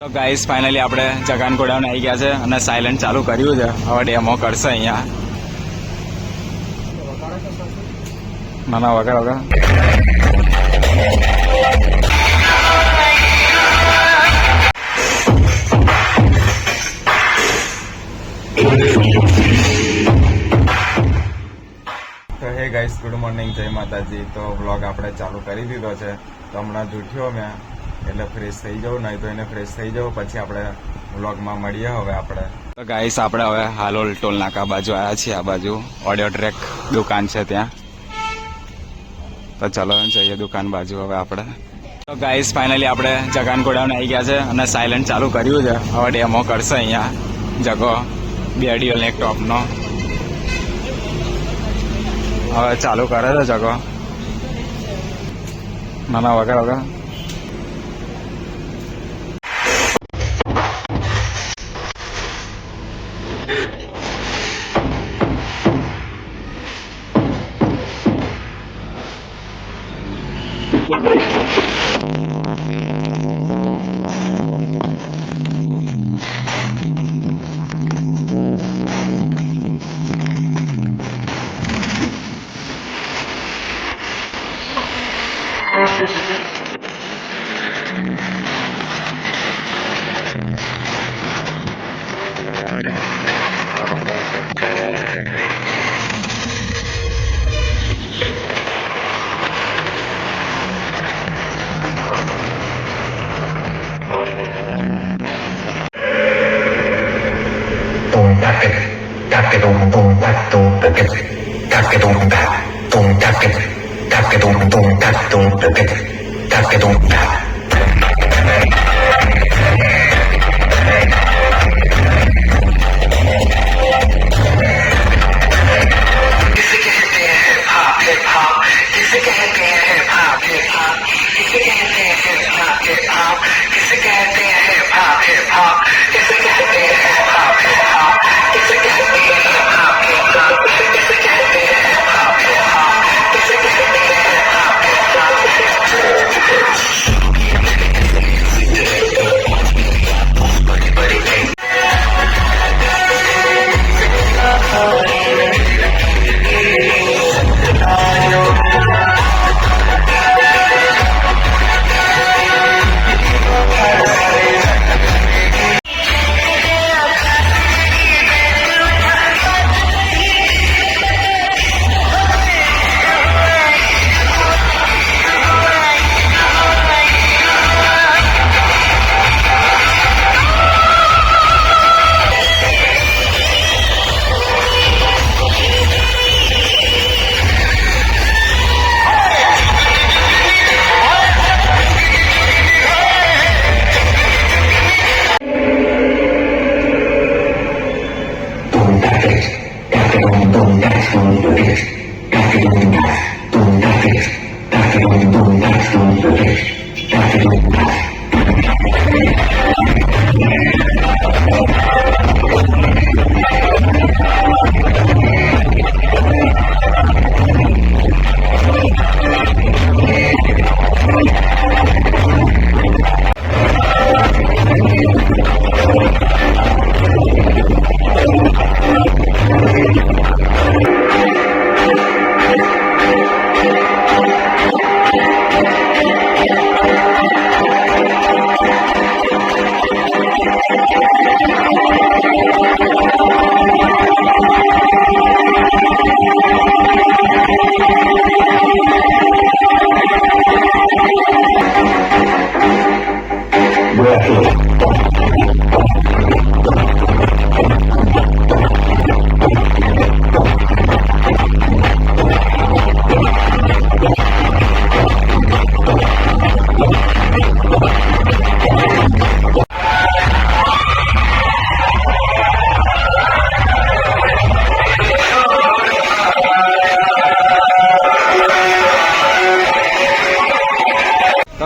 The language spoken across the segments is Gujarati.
તો ગાઈસ ફાઇનલી આપણે જગાન ગોડાઉન આવી ગયા છે અને સાયલેન્ટ ચાલુ કર્યું છે. હવે ડેમો કરશે અહીંયા. ના વગર વગર તો હે ગાઈસ, ગુડ મોર્નિંગ, જય માતાજી. તો વ્લોગ આપણે ચાલુ કરી દીધો છે. તો હમણાં જૂઠ્યો મેં એટલે ફ્રેશ થઈ જાઉં, નહીં તો એને ફ્રેશ થઈ જાઉં, પછી આપણે વ્લોગમાં મળીએ. હવે આપણે તો ગાઈસ આપણે હવે હાલોલ ટોલ નાકા બાજુ આવ્યા છીએ. આ બાજુ ઓડિયો ટ્રેક દુકાન છે ત્યાં. તો ચલો જઈએ દુકાન બાજુ હવે આપણે. તો ગાઈસ ફાઇનલી આપણે જગાન ગોડાઉન આવી ગયા છે અને સાયલેન્ટ ચાલુ કર્યું છે. હવે ડેમો કરશે અહીંયા જગો 2 DL ને 1 ટોપનો. હવે ચાલુ કરે છે જગો. ના વગર વગર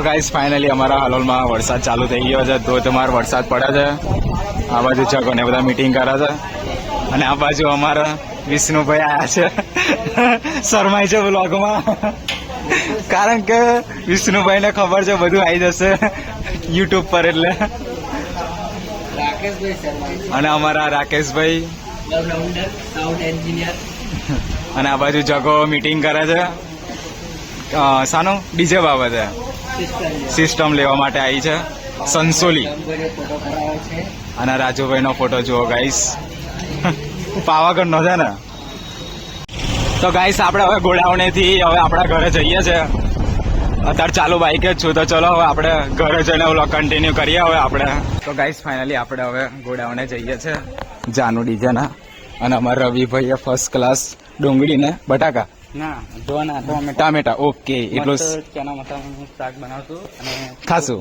ગાઈસ ફાઇનલી અમારા હાલોલમાં વરસાદ ચાલુ થઈ ગયો છે. ધોધમાર વરસાદ પડે છે. આ બાજુ છકો ને બધા મીટિંગ કરે છે અને આ બાજુ અમારા વિષ્ણુભાઈ આવ્યા છે. શરમાય છે વ્લોગમાં કારણ કે વિષ્ણુભાઈને ખબર છે બધું આવી જશે યુટ્યુબ પર, એટલે રાકેશભાઈ શર્મા, અને અમારા રાકેશભાઈ, ઓલરાઉન્ડર, સાઉન્ડ એન્જિનિયર. અને આ બાજુ જગો મીટિંગ કરે છે સાનું ડીજે બાબતે સિસ્ટમ લેવા માટે આવી છે સંસોલી. ફોટો પડાવે છે. અને રાજુભાઈ નો ફોટો જુઓ ગાઈસ, પાવાગઢ નો છે ને. તો ગાઈસ આપણે હવે ગોડાઉને થી હવે આપણા ઘરે જઈએ છે. અત્યારે ચાલુ બાઈક જ છું, તો ચલો હવે આપણે ઘરે જઈને વ્લોગ કન્ટિન્યુ કરીએ હવે આપણે. તો ગાઈસ ફાઇનલી આપણે હવે ગોડાઉને જઈએ છે જાનુ ડીજે ના. અને અમારા રવિભાઈએ ફર્સ્ટ ક્લાસ ડુંગળી ને બટાકા ના જોવાના ટામેટા ઓકે એટલું ચણા મસાલાનું શાક બનાવતું અને ખાશું.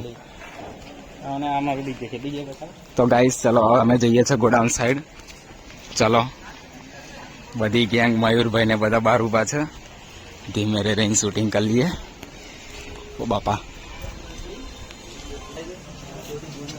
અને આમાં ડીજે છે, ડીજે બતાવો. તો ગાઈસ ચલો હવે અમે જઈએ છીએ ગોડાઉન સાઈડ. ચલો બધી ગેંગ મયુરભાઈ ને બધા બહાર ઉભા છે. ધીમે રહીને શૂટિંગ કરી લઈએ. ઓ બાપા